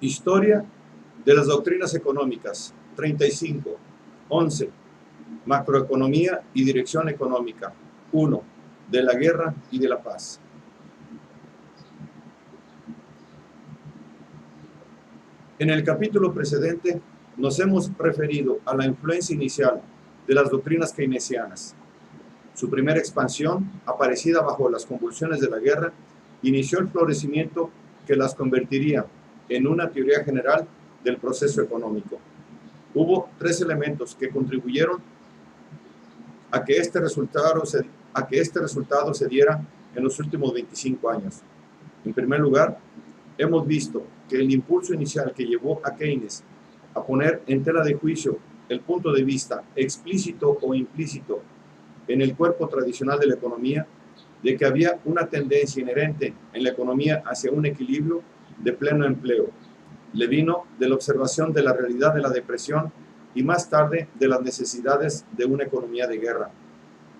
Historia de las doctrinas económicas. 35. 11. Macroeconomía y dirección económica. 1. De la guerra y de la paz. En el capítulo precedente nos hemos referido a la influencia inicial de las doctrinas keynesianas. Su primera expansión, aparecida bajo las convulsiones de la guerra, inició el florecimiento que las convertiría en una teoría general del proceso económico. Hubo tres elementos que contribuyeron a que este resultado se diera en los últimos 25 años. En primer lugar, hemos visto que el impulso inicial que llevó a Keynes a poner en tela de juicio el punto de vista explícito o implícito en el cuerpo tradicional de la economía, de que había una tendencia inherente en la economía hacia un equilibrio de pleno empleo, le vino de la observación de la realidad de la depresión y más tarde de las necesidades de una economía de guerra,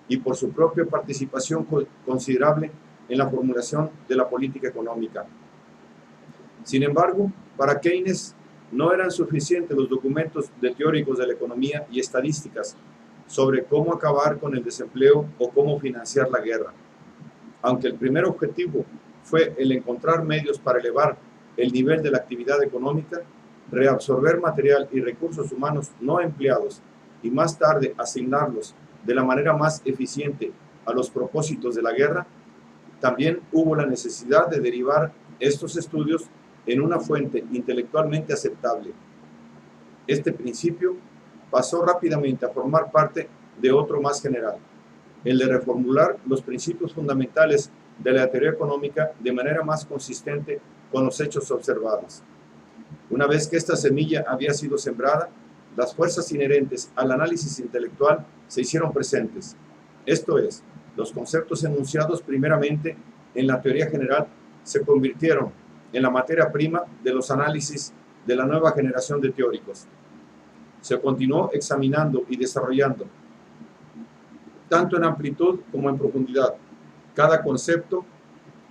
y por su propia participación considerable en la formulación de la política económica. Sin embargo, para Keynes no eran suficientes los documentos de teóricos de la economía y estadísticas sobre cómo acabar con el desempleo o cómo financiar la guerra. Aunque el primer objetivo fue el encontrar medios para elevar el nivel de la actividad económica, reabsorber material y recursos humanos no empleados y más tarde asignarlos de la manera más eficiente a los propósitos de la guerra, también hubo la necesidad de derivar estos estudios en una fuente intelectualmente aceptable. Este principio pasó rápidamente a formar parte de otro más general, el de reformular los principios fundamentales de la teoría económica de manera más consistente con los hechos observados. Una vez que esta semilla había sido sembrada, las fuerzas inherentes al análisis intelectual se hicieron presentes. Esto es, los conceptos enunciados primeramente en la teoría general se convirtieron en la materia prima de los análisis de la nueva generación de teóricos. Se continuó examinando y desarrollando, tanto en amplitud como en profundidad, cada concepto,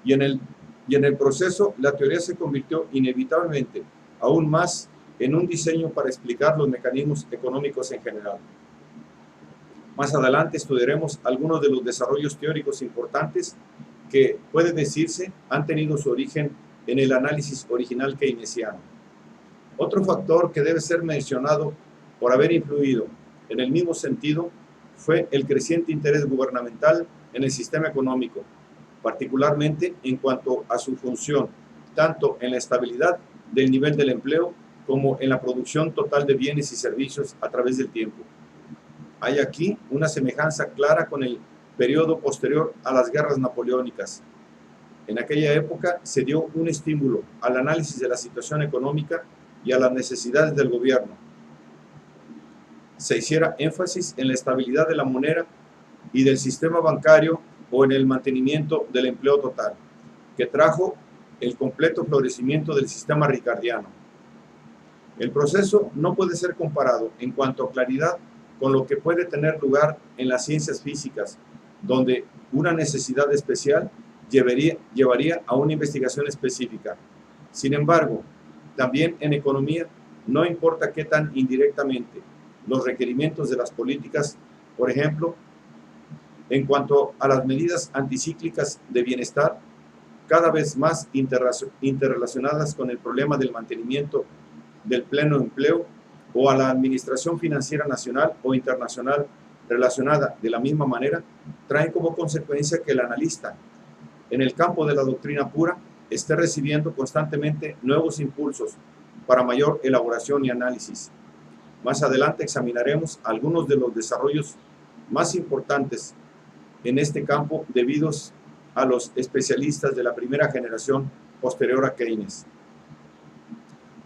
y en el proceso la teoría se convirtió inevitablemente aún más en un diseño para explicar los mecanismos económicos en general. Más adelante estudiaremos algunos de los desarrollos teóricos importantes que, puede decirse, han tenido su origen en el análisis original keynesiano. Otro factor que debe ser mencionado por haber influido en el mismo sentido fue el creciente interés gubernamental en el sistema económico, particularmente en cuanto a su función, tanto en la estabilidad del nivel del empleo como en la producción total de bienes y servicios a través del tiempo. Hay aquí una semejanza clara con el periodo posterior a las guerras napoleónicas. En aquella época se dio un estímulo al análisis de la situación económica y a las necesidades del gobierno. Se hiciera énfasis en la estabilidad de la moneda y del sistema bancario o en el mantenimiento del empleo total, que trajo el completo florecimiento del sistema ricardiano. El proceso no puede ser comparado en cuanto a claridad con lo que puede tener lugar en las ciencias físicas, donde una necesidad especial llevaría a una investigación específica. Sin embargo, también en economía, no importa qué tan indirectamente los requerimientos de las políticas, por ejemplo, en cuanto a las medidas anticíclicas de bienestar, cada vez más interrelacionadas con el problema del mantenimiento del pleno empleo, o a la administración financiera nacional o internacional relacionada de la misma manera, traen como consecuencia que el analista, en el campo de la doctrina pura, esté recibiendo constantemente nuevos impulsos para mayor elaboración y análisis. Más adelante examinaremos algunos de los desarrollos más importantes en este campo debidos a los especialistas de la primera generación posterior a Keynes.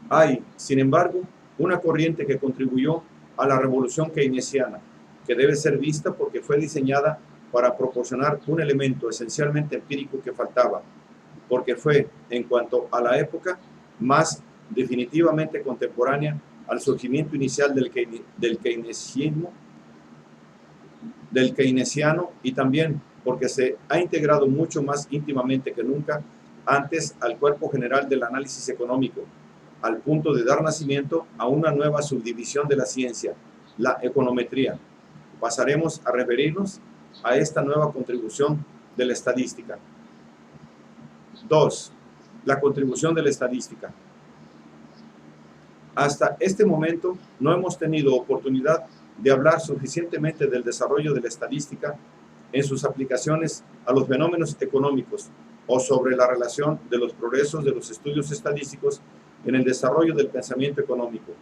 Hay, sin embargo, una corriente que contribuyó a la revolución keynesiana, que debe ser vista porque fue diseñada para proporcionar un elemento esencialmente empírico que faltaba, porque fue, en cuanto a la época, más definitivamente contemporánea al surgimiento inicial del keynesiano, y también porque se ha integrado mucho más íntimamente que nunca antes al cuerpo general del análisis económico, al punto de dar nacimiento a una nueva subdivisión de la ciencia, la econometría. Pasaremos a referirnos a esta nueva contribución de la estadística. 2. La contribución de la estadística. Hasta este momento no hemos tenido oportunidad de hablar suficientemente del desarrollo de la estadística en sus aplicaciones a los fenómenos económicos o sobre la relación de los progresos de los estudios estadísticos en el desarrollo del pensamiento económico.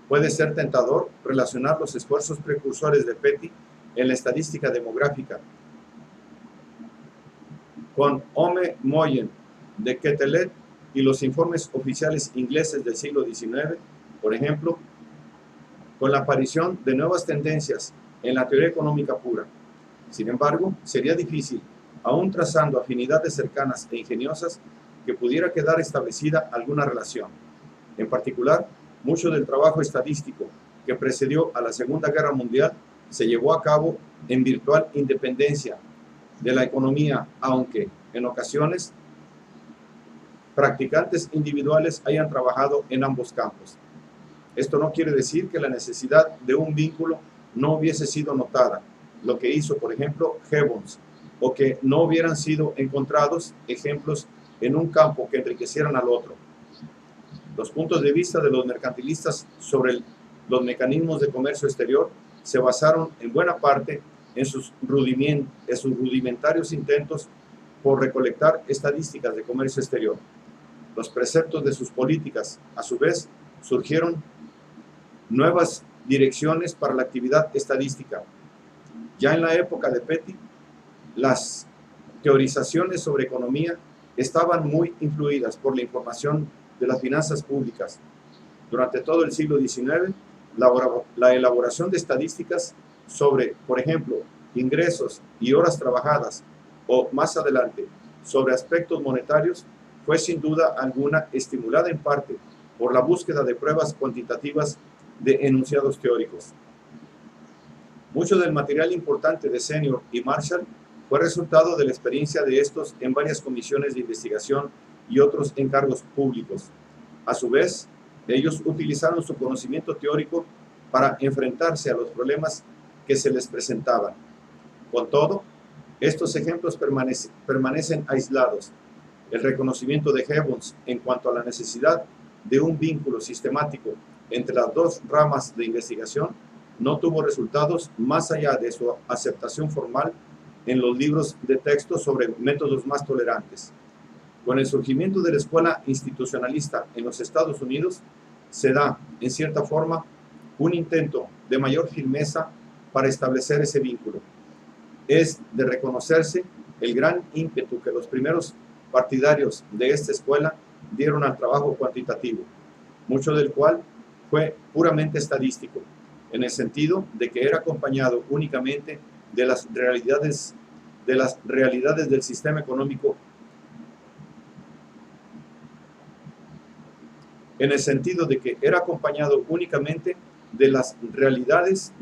Puede ser tentador relacionar los esfuerzos precursores de Petty en la estadística demográfica con Ome Moyen de Quetelet y los informes oficiales ingleses del siglo XIX, por ejemplo, con la aparición de nuevas tendencias en la teoría económica pura. Sin embargo, sería difícil, aún trazando afinidades cercanas e ingeniosas, que pudiera quedar establecida alguna relación. En particular, mucho del trabajo estadístico que precedió a la Segunda Guerra Mundial se llevó a cabo en virtual independencia de la economía, aunque en ocasiones practicantes individuales hayan trabajado en ambos campos. Esto no quiere decir que la necesidad de un vínculo no hubiese sido notada, lo que hizo, por ejemplo, Gibbons, o que no hubieran sido encontrados ejemplos en un campo que enriquecieran al otro. Los puntos de vista de los mercantilistas sobre los mecanismos de comercio exterior se basaron en buena parte en sus rudimentarios intentos por recolectar estadísticas de comercio exterior. Los preceptos de sus políticas, a su vez, surgieron nuevas direcciones para la actividad estadística. Ya en la época de Petty, las teorizaciones sobre economía estaban muy influidas por la información de las finanzas públicas. Durante todo el siglo XIX, la elaboración de estadísticas sobre, por ejemplo, ingresos y horas trabajadas, o más adelante, sobre aspectos monetarios, fue sin duda alguna estimulada en parte por la búsqueda de pruebas cuantitativas de enunciados teóricos. Mucho del material importante de Senior y Marshall fue resultado de la experiencia de estos en varias comisiones de investigación y otros encargos públicos. A su vez, ellos utilizaron su conocimiento teórico para enfrentarse a los problemas que se les presentaban. Con todo, estos ejemplos permanecen aislados. El reconocimiento de Gibbons en cuanto a la necesidad de un vínculo sistemático entre las dos ramas de investigación no tuvo resultados más allá de su aceptación formal en los libros de texto sobre métodos más tolerantes. Con el surgimiento de la escuela institucionalista en los Estados Unidos, se da, en cierta forma, un intento de mayor firmeza para establecer ese vínculo. Es de reconocerse el gran ímpetu que los primeros partidarios de esta escuela dieron al trabajo cuantitativo, mucho del cual fue puramente estadístico, en el sentido de que era acompañado únicamente de las realidades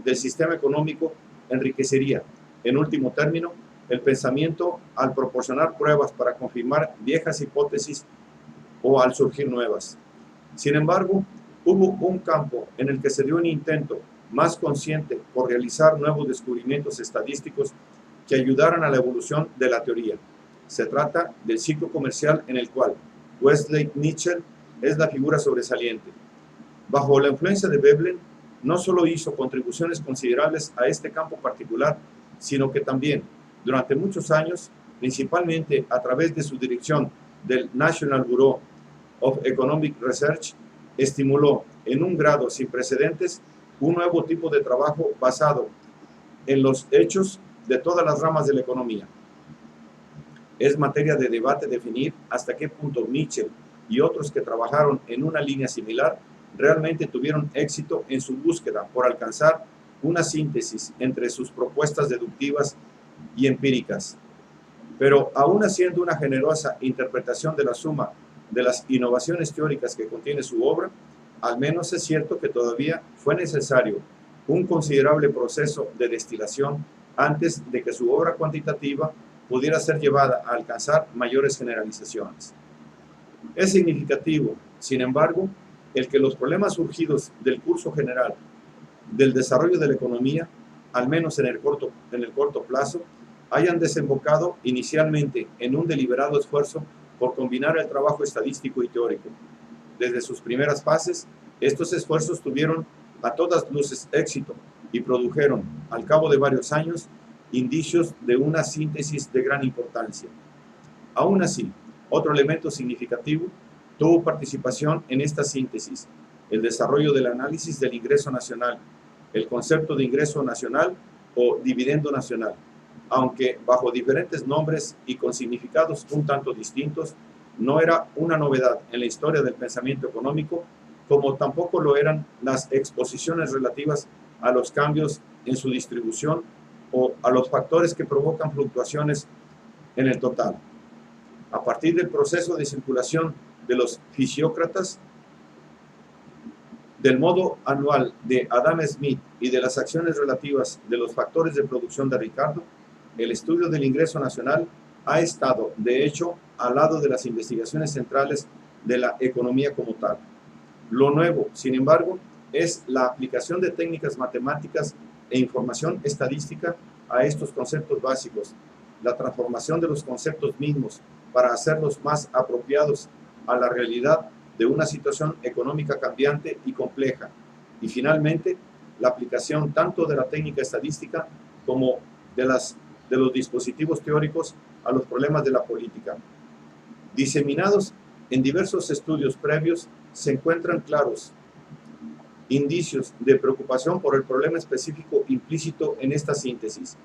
del sistema económico, enriquecería, en último término, el pensamiento al proporcionar pruebas para confirmar viejas hipótesis o al surgir nuevas. Sin embargo, hubo un campo en el que se dio un intento más consciente por realizar nuevos descubrimientos estadísticos que ayudaran a la evolución de la teoría. Se trata del ciclo comercial en el cual Wesley Mitchell es la figura sobresaliente. Bajo la influencia de Veblen, no solo hizo contribuciones considerables a este campo particular, sino que también, durante muchos años, principalmente a través de su dirección del National Bureau of Economic Research, estimuló en un grado sin precedentes un nuevo tipo de trabajo basado en los hechos de todas las ramas de la economía. Es materia de debate definir hasta qué punto Mitchell y otros que trabajaron en una línea similar realmente tuvieron éxito en su búsqueda por alcanzar una síntesis entre sus propuestas deductivas y empíricas. Pero aún haciendo una generosa interpretación de la suma de las innovaciones teóricas que contiene su obra, al menos es cierto que todavía fue necesario un considerable proceso de destilación antes de que su obra cuantitativa pudiera ser llevada a alcanzar mayores generalizaciones. Es significativo, sin embargo, el que los problemas surgidos del curso general del desarrollo de la economía, al menos en el corto plazo, hayan desembocado inicialmente en un deliberado esfuerzo por combinar el trabajo estadístico y teórico. Desde sus primeras fases, estos esfuerzos tuvieron a todas luces éxito y produjeron, al cabo de varios años, indicios de una síntesis de gran importancia. Aún así, otro elemento significativo tuvo participación en esta síntesis: el desarrollo del análisis del ingreso nacional, el concepto de ingreso nacional o dividendo nacional, aunque bajo diferentes nombres y con significados un tanto distintos, no era una novedad en la historia del pensamiento económico, como tampoco lo eran las exposiciones relativas a los cambios en su distribución o a los factores que provocan fluctuaciones en el total. A partir del proceso de circulación de los fisiócratas, del modo anual de Adam Smith y de las acciones relativas de los factores de producción de Ricardo, el estudio del ingreso nacional ha estado, de hecho, al lado de las investigaciones centrales de la economía como tal. Lo nuevo, sin embargo, es la aplicación de técnicas matemáticas e información estadística a estos conceptos básicos, la transformación de los conceptos mismos para hacerlos más apropiados a la realidad de una situación económica cambiante y compleja, y finalmente la aplicación tanto de la técnica estadística como de los dispositivos teóricos a los problemas de la política. Diseminados en diversos estudios previos se encuentran claros indicios de preocupación por el problema específico implícito en esta síntesis.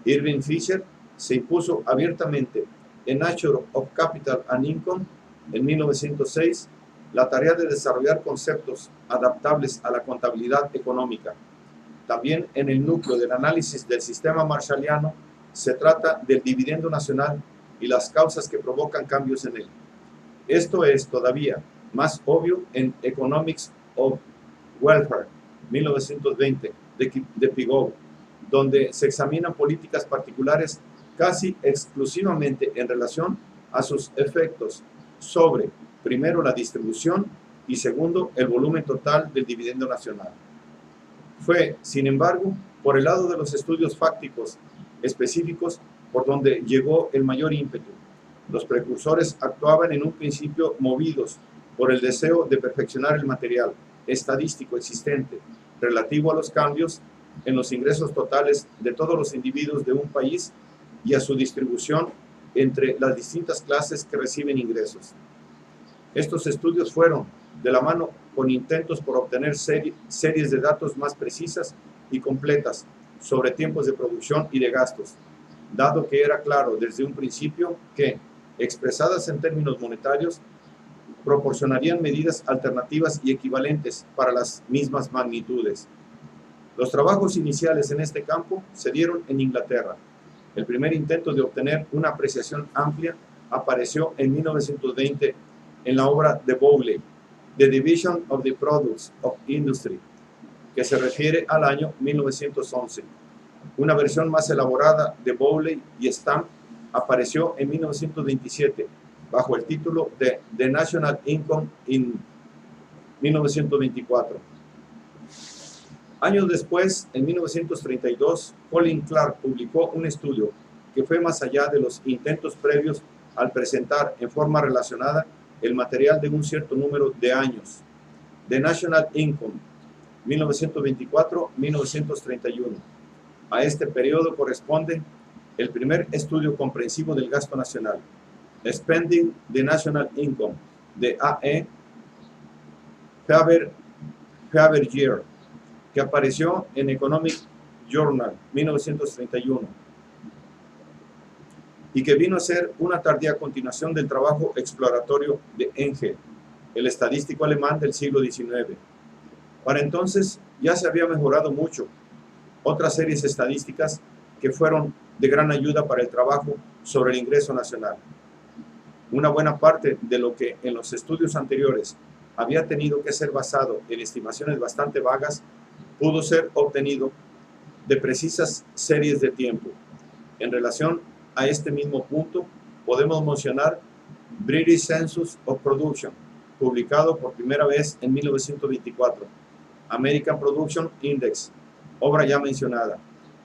Irving Fisher se impuso abiertamente en Nature of Capital and Income en 1906 la tarea de desarrollar conceptos adaptables a la contabilidad económica. También en el núcleo del análisis del sistema marshalliano se trata del dividendo nacional y las causas que provocan cambios en él. Esto es todavía más obvio en Economics of Welfare, 1920, de Pigou, donde se examinan políticas particulares casi exclusivamente en relación a sus efectos sobre, primero, la distribución y segundo, el volumen total del dividendo nacional. Fue, sin embargo, por el lado de los estudios fácticos específicos por donde llegó el mayor ímpetu. Los precursores actuaban en un principio movidos por el deseo de perfeccionar el material estadístico existente relativo a los cambios en los ingresos totales de todos los individuos de un país y a su distribución entre las distintas clases que reciben ingresos. Estos estudios fueron de la mano con intentos por obtener series de datos más precisas y completas sobre tiempos de producción y de gastos, dado que era claro desde un principio que, expresadas en términos monetarios, proporcionarían medidas alternativas y equivalentes para las mismas magnitudes. Los trabajos iniciales en este campo se dieron en Inglaterra. El primer intento de obtener una apreciación amplia apareció en 1920 en la obra de Bowley, The Division of the Products of Industry, que se refiere al año 1911. Una versión más elaborada de Bowley y Stamp apareció en 1927 bajo el título de The National Income in 1924. Años después, en 1932, Colin Clark publicó un estudio que fue más allá de los intentos previos al presentar en forma relacionada el material de un cierto número de años. The National Income, 1924-1931. A este periodo corresponde el primer estudio comprensivo del gasto nacional, Spending the National Income, de A.E. Fabergé, que apareció en Economic Journal, 1931, y que vino a ser una tardía continuación del trabajo exploratorio de Engel, el estadístico alemán del siglo XIX. Para entonces ya se había mejorado mucho otras series estadísticas que fueron de gran ayuda para el trabajo sobre el ingreso nacional. Una buena parte de lo que en los estudios anteriores había tenido que ser basado en estimaciones bastante vagas pudo ser obtenido de precisas series de tiempo. En relación a este mismo punto, podemos mencionar British Census of Production, publicado por primera vez en 1924, American Production Index, obra ya mencionada,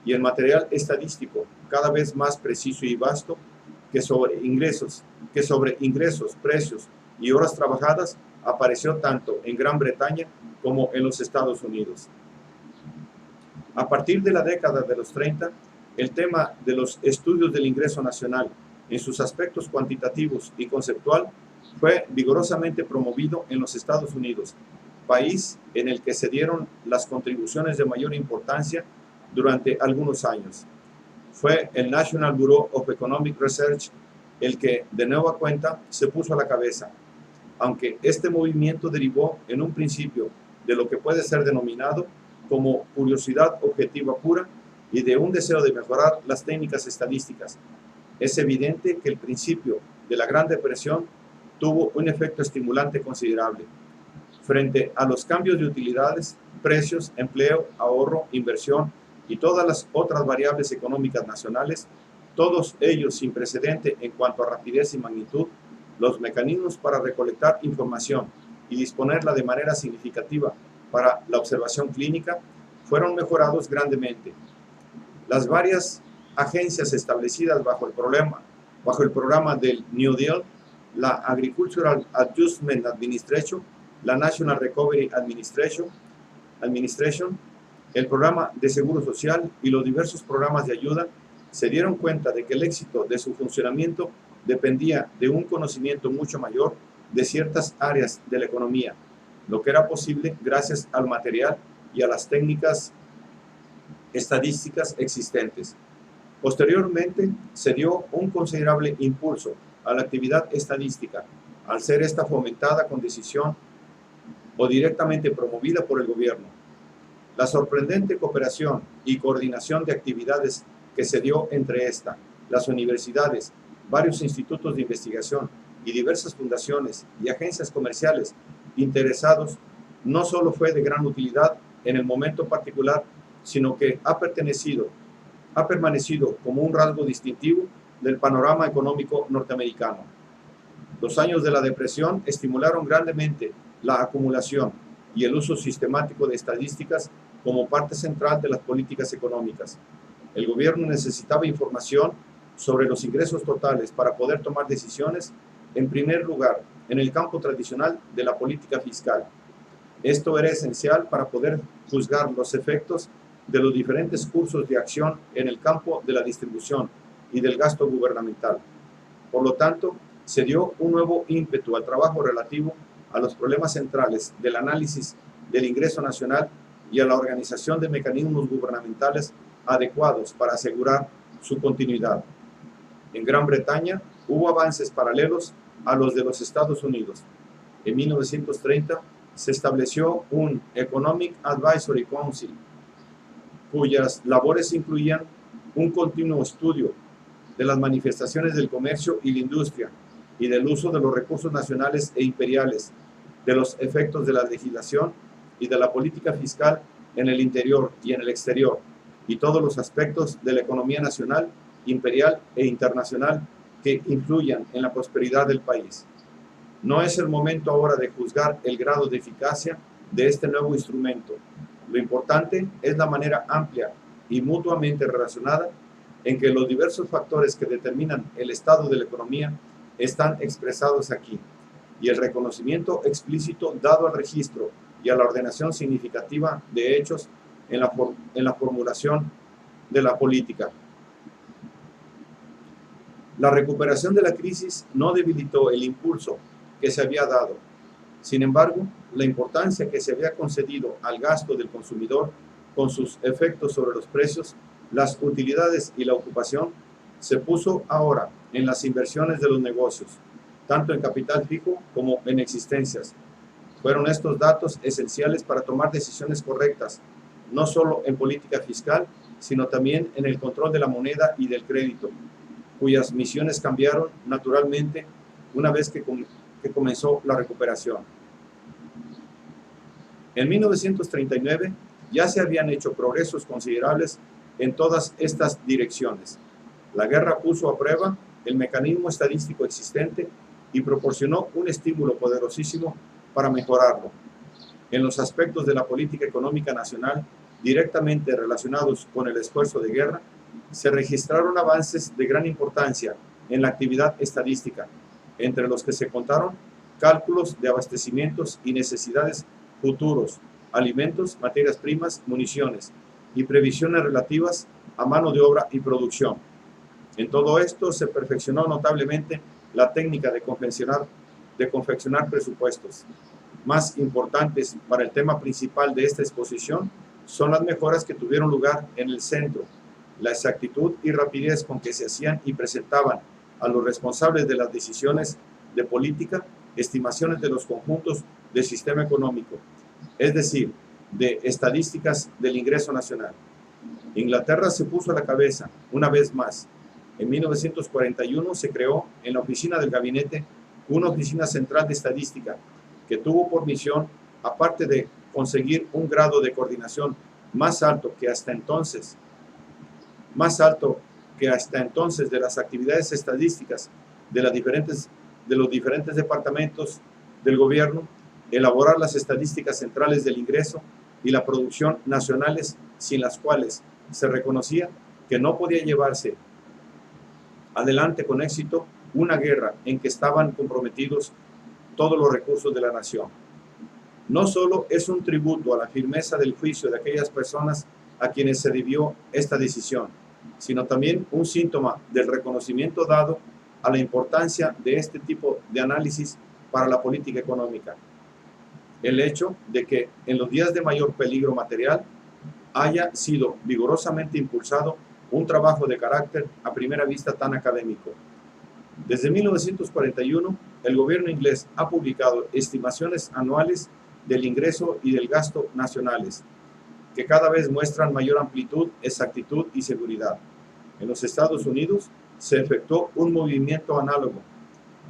y el material estadístico cada vez más preciso y vasto que sobre ingresos, precios y horas trabajadas apareció tanto en Gran Bretaña como en los Estados Unidos. A partir de la década de los 30, el tema de los estudios del ingreso nacional en sus aspectos cuantitativos y conceptual fue vigorosamente promovido en los Estados Unidos, país en el que se dieron las contribuciones de mayor importancia durante algunos años. Fue el National Bureau of Economic Research el que, de nueva cuenta, se puso a la cabeza, aunque este movimiento derivó en un principio de lo que puede ser denominado como curiosidad objetiva pura y de un deseo de mejorar las técnicas estadísticas. Es evidente que el principio de la Gran Depresión tuvo un efecto estimulante considerable. Frente a los cambios de utilidades, precios, empleo, ahorro, inversión y todas las otras variables económicas nacionales, todos ellos sin precedente en cuanto a rapidez y magnitud, los mecanismos para recolectar información y disponerla de manera significativa para la observación clínica fueron mejorados grandemente. Las varias agencias establecidas bajo el programa del New Deal, la Agricultural Adjustment Administration, la National Recovery Administration, el programa de seguro social y los diversos programas de ayuda se dieron cuenta de que el éxito de su funcionamiento dependía de un conocimiento mucho mayor de ciertas áreas de la economía, lo que era posible gracias al material y a las técnicas estadísticas existentes. Posteriormente, se dio un considerable impulso a la actividad estadística, al ser esta fomentada con decisión o directamente promovida por el gobierno. La sorprendente cooperación y coordinación de actividades que se dio entre las universidades, varios institutos de investigación y diversas fundaciones y agencias comerciales interesados no solo fue de gran utilidad en el momento particular, sino que ha permanecido como un rasgo distintivo del panorama económico norteamericano. Los años de la depresión estimularon grandemente la acumulación y el uso sistemático de estadísticas como parte central de las políticas económicas. El gobierno necesitaba información sobre los ingresos totales para poder tomar decisiones, en primer lugar, en el campo tradicional de la política fiscal. Esto era esencial para poder juzgar los efectos de los diferentes cursos de acción en el campo de la distribución y del gasto gubernamental. Por lo tanto, se dio un nuevo ímpetu al trabajo relativo a los problemas centrales del análisis del ingreso nacional y a la organización de mecanismos gubernamentales adecuados para asegurar su continuidad. En Gran Bretaña hubo avances paralelos a los de los Estados Unidos. En 1930 se estableció un Economic Advisory Council, cuyas labores incluían un continuo estudio de las manifestaciones del comercio y la industria y del uso de los recursos nacionales e imperiales, de los efectos de la legislación y de la política fiscal en el interior y en el exterior, y todos los aspectos de la economía nacional, imperial e internacional que influyan en la prosperidad del país. No es el momento ahora de juzgar el grado de eficacia de este nuevo instrumento. Lo importante es la manera amplia y mutuamente relacionada en que los diversos factores que determinan el estado de la economía están expresados aquí, y el reconocimiento explícito dado al registro y a la ordenación significativa de hechos en la formulación de la política. La recuperación de la crisis no debilitó el impulso que se había dado. Sin embargo, la importancia que se había concedido al gasto del consumidor con sus efectos sobre los precios, las utilidades y la ocupación se puso ahora en las inversiones de los negocios, tanto en capital fijo como en existencias. Fueron estos datos esenciales para tomar decisiones correctas, no solo en política fiscal, sino también en el control de la moneda y del crédito, cuyas misiones cambiaron naturalmente una vez que comenzó la recuperación. En 1939 ya se habían hecho progresos considerables en todas estas direcciones. La guerra puso a prueba el mecanismo estadístico existente y proporcionó un estímulo poderosísimo para mejorarlo. En los aspectos de la política económica nacional directamente relacionados con el esfuerzo de guerra, se registraron avances de gran importancia en la actividad estadística, entre los que se contaron cálculos de abastecimientos y necesidades futuros, alimentos, materias primas, municiones y previsiones relativas a mano de obra y producción. En todo esto se perfeccionó notablemente la técnica de confeccionar presupuestos. Más importantes para el tema principal de esta exposición son las mejoras que tuvieron lugar en el centro, la exactitud y rapidez con que se hacían y presentaban a los responsables de las decisiones de política estimaciones de los conjuntos del sistema económico, es decir, de estadísticas del ingreso nacional. Inglaterra se puso a la cabeza una vez más. En 1941 se creó en la oficina del gabinete una oficina central de estadística que tuvo por misión, aparte de conseguir un grado de coordinación más alto que hasta entonces de las actividades estadísticas de los diferentes departamentos del gobierno, elaborar las estadísticas centrales del ingreso y la producción nacionales, sin las cuales se reconocía que no podía llevarse adelante con éxito una guerra en que estaban comprometidos todos los recursos de la nación. No solo es un tributo a la firmeza del juicio de aquellas personas a quienes se debió esta decisión, sino también un síntoma del reconocimiento dado a la importancia de este tipo de análisis para la política económica. El hecho de que en los días de mayor peligro material haya sido vigorosamente impulsado un trabajo de carácter a primera vista tan académico. Desde 1941, el gobierno inglés ha publicado estimaciones anuales del ingreso y del gasto nacionales, que cada vez muestran mayor amplitud, exactitud y seguridad. En los Estados Unidos se efectuó un movimiento análogo.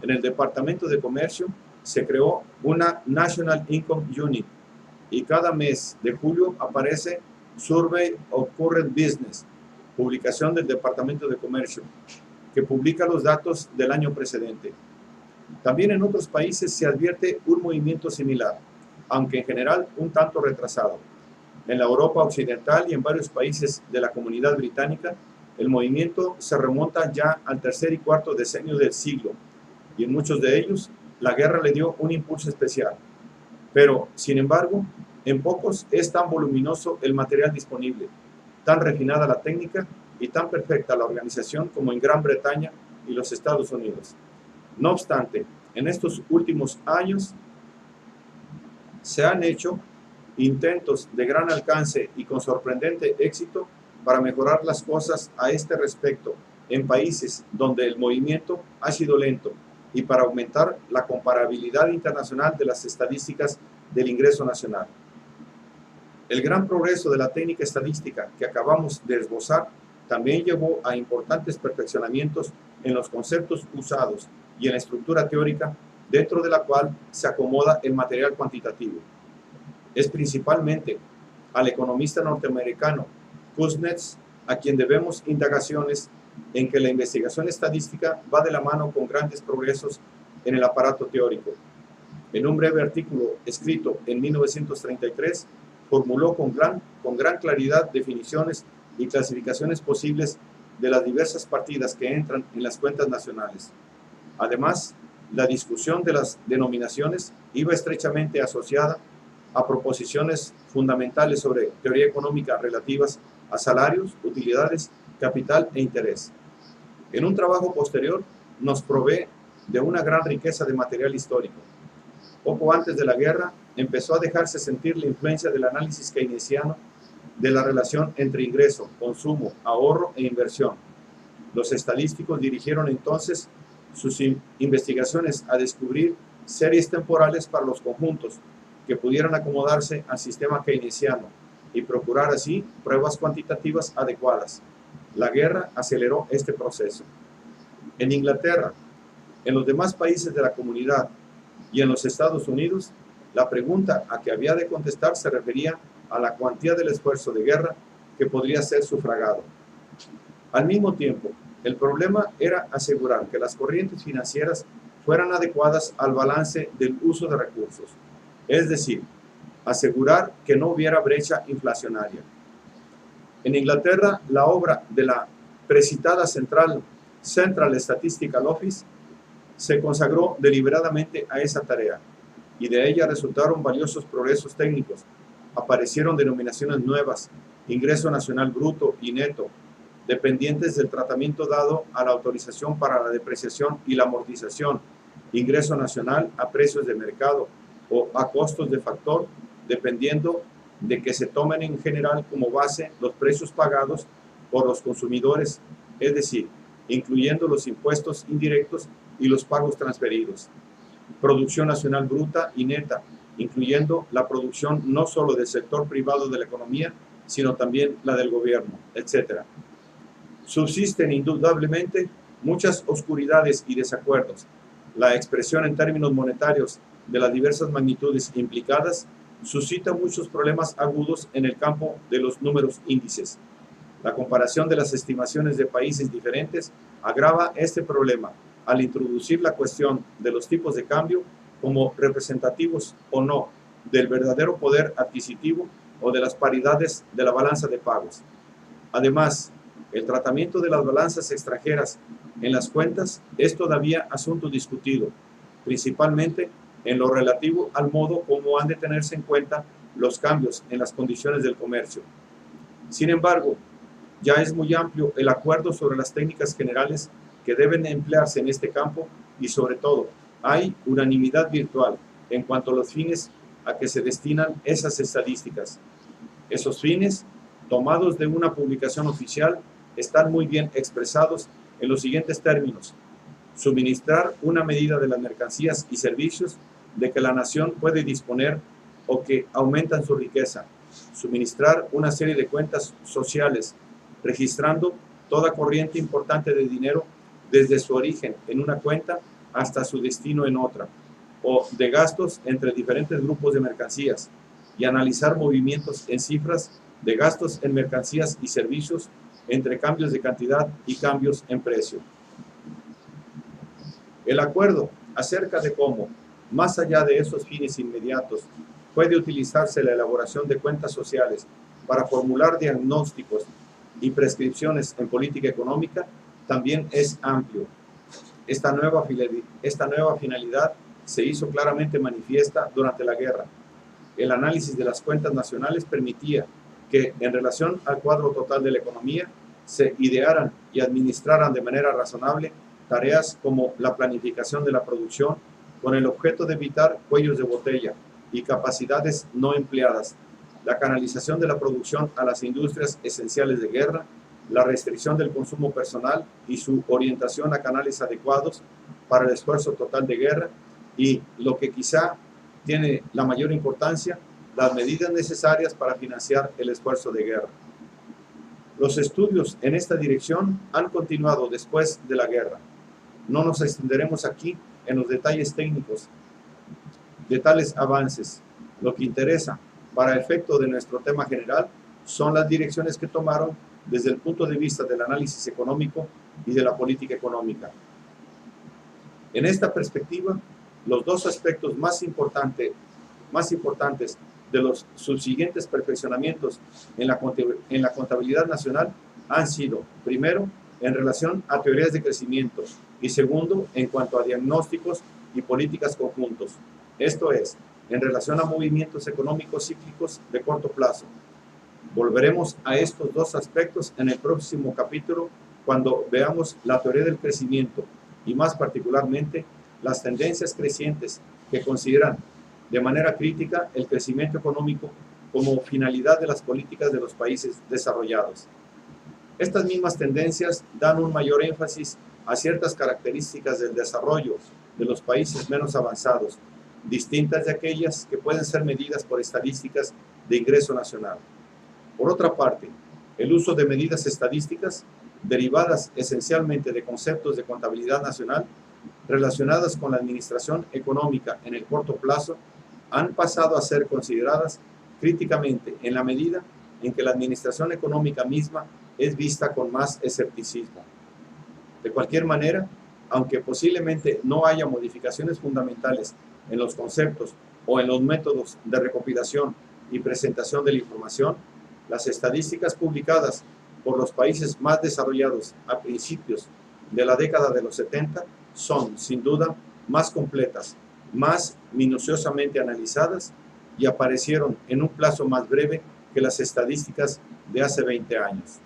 En el Departamento de Comercio se creó una National Income Unit y cada mes de julio aparece Survey of Current Business, publicación del Departamento de Comercio, que publica los datos del año precedente. También en otros países se advierte un movimiento similar, aunque en general un tanto retrasado. En la Europa occidental y en varios países de la Comunidad Británica, el movimiento se remonta ya al tercer y cuarto decenio del siglo, y en muchos de ellos la guerra le dio un impulso especial. Pero, sin embargo, en pocos es tan voluminoso el material disponible, tan refinada la técnica y tan perfecta la organización como en Gran Bretaña y los Estados Unidos. No obstante, en estos últimos años se han hecho intentos de gran alcance y con sorprendente éxito para mejorar las cosas a este respecto en países donde el movimiento ha sido lento y para aumentar la comparabilidad internacional de las estadísticas del ingreso nacional. El gran progreso de la técnica estadística que acabamos de esbozar también llevó a importantes perfeccionamientos en los conceptos usados y en la estructura teórica dentro de la cual se acomoda el material cuantitativo. Es principalmente al economista norteamericano Kuznets a quien debemos indagaciones en que la investigación estadística va de la mano con grandes progresos en el aparato teórico. En un breve artículo escrito en 1933, formuló con gran claridad definiciones y clasificaciones posibles de las diversas partidas que entran en las cuentas nacionales. Además, la discusión de las denominaciones iba estrechamente asociada a proposiciones fundamentales sobre teoría económica relativas a salarios, utilidades, capital e interés. En un trabajo posterior nos provee de una gran riqueza de material histórico. Poco antes de la guerra empezó a dejarse sentir la influencia del análisis keynesiano de la relación entre ingreso, consumo, ahorro e inversión. Los estadísticos dirigieron entonces sus investigaciones a descubrir series temporales para los conjuntos que pudieran acomodarse al sistema keynesiano y procurar así pruebas cuantitativas adecuadas. La guerra aceleró este proceso. En Inglaterra, en los demás países de la comunidad y en los Estados Unidos, la pregunta a que había de contestar se refería a la cuantía del esfuerzo de guerra que podría ser sufragado. Al mismo tiempo, el problema era asegurar que las corrientes financieras fueran adecuadas al balance del uso de recursos, es decir, asegurar que no hubiera brecha inflacionaria. En Inglaterra, la obra de la precitada Central Statistical Office se consagró deliberadamente a esa tarea, y de ella resultaron valiosos progresos técnicos. Aparecieron denominaciones nuevas, ingreso nacional bruto y neto, dependientes del tratamiento dado a la autorización para la depreciación y la amortización, ingreso nacional a precios de mercado o a costos de factor, dependiendo de que se tomen en general como base los precios pagados por los consumidores, es decir, incluyendo los impuestos indirectos y los pagos transferidos. Producción nacional bruta y neta, incluyendo la producción no solo del sector privado de la economía, sino también la del gobierno, etc. Subsisten indudablemente muchas oscuridades y desacuerdos. La expresión en términos monetarios de las diversas magnitudes implicadas suscita muchos problemas agudos en el campo de los números índices. La comparación de las estimaciones de países diferentes agrava este problema al introducir la cuestión de los tipos de cambio como representativos o no del verdadero poder adquisitivo o de las paridades de la balanza de pagos. Además, el tratamiento de las balanzas extranjeras en las cuentas es todavía asunto discutido, principalmente en lo relativo al modo como han de tenerse en cuenta los cambios en las condiciones del comercio. Sin embargo, ya es muy amplio el acuerdo sobre las técnicas generales que deben emplearse en este campo y, sobre todo, hay unanimidad virtual en cuanto a los fines a que se destinan esas estadísticas. Esos fines, tomados de una publicación oficial, están muy bien expresados en los siguientes términos: suministrar una medida de las mercancías y servicios de que la nación puede disponer o que aumentan su riqueza, suministrar una serie de cuentas sociales, registrando toda corriente importante de dinero desde su origen en una cuenta hasta su destino en otra, o de gastos entre diferentes grupos de mercancías, y analizar movimientos en cifras de gastos en mercancías y servicios entre cambios de cantidad y cambios en precio. El acuerdo acerca de cómo, más allá de esos fines inmediatos, puede utilizarse la elaboración de cuentas sociales para formular diagnósticos y prescripciones en política económica también es amplio. Esta nueva finalidad se hizo claramente manifiesta durante la guerra. El análisis de las cuentas nacionales permitía que, en relación al cuadro total de la economía, se idearan y administraran de manera razonable tareas como la planificación de la producción, con el objeto de evitar cuellos de botella y capacidades no empleadas, la canalización de la producción a las industrias esenciales de guerra, la restricción del consumo personal y su orientación a canales adecuados para el esfuerzo total de guerra, y, lo que quizá tiene la mayor importancia, las medidas necesarias para financiar el esfuerzo de guerra. Los estudios en esta dirección han continuado después de la guerra. No nos extenderemos aquí en los detalles técnicos de tales avances. Lo que interesa para efecto de nuestro tema general son las direcciones que tomaron desde el punto de vista del análisis económico y de la política económica. En esta perspectiva, los dos aspectos más importantes de los subsiguientes perfeccionamientos en la contabilidad nacional han sido, primero, en relación a teorías de crecimiento, y segundo, en cuanto a diagnósticos y políticas conjuntos, esto es, en relación a movimientos económicos cíclicos de corto plazo. Volveremos a estos dos aspectos en el próximo capítulo, cuando veamos la teoría del crecimiento y, más particularmente, las tendencias crecientes que consideran de manera crítica el crecimiento económico como finalidad de las políticas de los países desarrollados. Estas mismas tendencias dan un mayor énfasis a ciertas características del desarrollo de los países menos avanzados, distintas de aquellas que pueden ser medidas por estadísticas de ingreso nacional. Por otra parte, el uso de medidas estadísticas, derivadas esencialmente de conceptos de contabilidad nacional, relacionadas con la administración económica en el corto plazo, han pasado a ser consideradas críticamente en la medida en que la administración económica misma es vista con más escepticismo. De cualquier manera, aunque posiblemente no haya modificaciones fundamentales en los conceptos o en los métodos de recopilación y presentación de la información, las estadísticas publicadas por los países más desarrollados a principios de la década de los 70 son, sin duda, más completas, más minuciosamente analizadas y aparecieron en un plazo más breve que las estadísticas de hace 20 años.